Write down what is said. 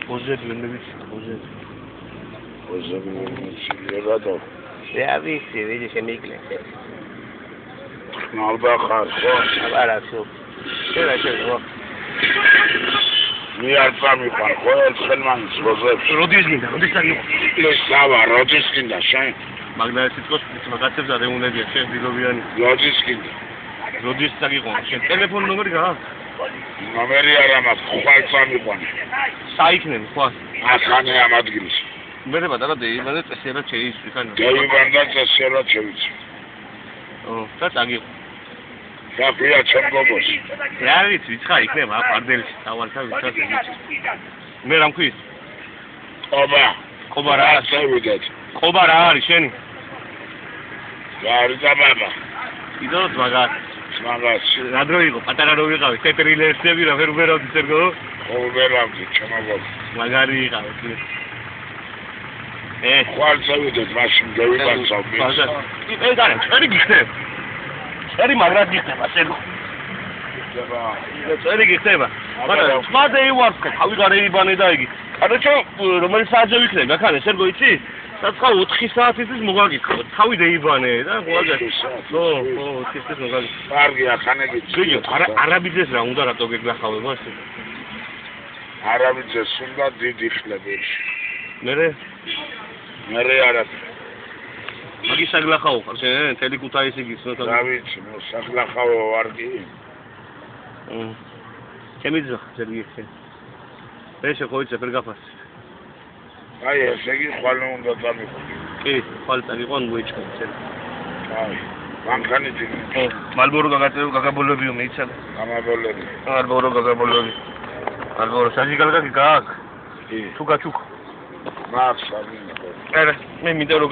ბოზები ვერ ვიცი, ბოზები. ბოზები ვერ ვიცი, რატო? რა ვიცი, ვიდი შემიკლენ. ხნალბა ხარ, ხო? არა, всё. შეიძლება. მე არ წამიყვან, ხო, ხელმანის ბოზებს. როდის გინდა, როდის წაგიყვან? ეს დავა, როდის გინდა, შენ? მაგდალეს სიტყვას მაგაცებს ადეუნებია, შენ დილობიანი. როდის გინდა? როდის წაგიყვან? შენ ტელეფონ ნომერი გააქვს? ნომერი არ მაქვს, ხვალ წამიყვან. საიქნები, ხო? ახანე ამ ადგილს. მე პატარა დეივანე წესიერად შეიცვი, ხან? დეივანდა წესიერად შევიცვი. და წაგიყვან. და ყია ჩემ გოგოს. რა ვიცი, ვიცხა იქნება აპარდელში, თავალთა ვიცხა. მე რა მქვის? ყობა. ყობა რა არის? შევიდეთ. ყობა რა არის შენი? რა არის და ბაბა? იდოთ მაგას. მაგას. რა დრო იყო? პატარა რო ვიყავი, ტეტრილერსები რა ვერ ვერავდი სერგო? ხო ვერავდი, ჩემ გოგოს. მაგარი იყავი. ხვალ შევიდეთ, მაშინ გავიბანცავ მის. ეგ არის, წერი გიხდება. წერი მაგრად გიხდება, სერგო. წერი გიხდება. მაგრამ სხვა დეივარსკა, თავი გარეიბანე და იგი. კაროჩო, რომელი საათზე ვიქნები, ახლა სერგო იცი? საცხა 4 საათისთვის მოგაგიქო. თავი დეიბანე და მოგაგიქო. ნო, 4 საათის მოგაგიქო. კარგი, ახანე გიცი. გიო, არაბიძეს რა უნდა რატო გეგნახავე მასე? არაბიძეს უნდა დიდი ხლები. მე არა. მაგის საგლახაო ხარ შენ, თელი ქუთაისი გიცნო. რა ვიცი, საგლახაო ვარ კი. ჩემი ძახ, სერგი. მე შეხოიცე ფერგაფას. აი, ესე იგი ხვალ უნდა წამიყვან. კი, ხვალ წამიყვან მოიჭრა სერგი. აი, მანქანით იგი. მალბორო გაგაბოლებიო მეიცადა. გამაბოლები. მალბორო გაგაბოლები. მალბორო საჯიგალგა გააკ. კი. თუ გაჩუქ. მაქვს ამინა. არა, მე მინდა რომ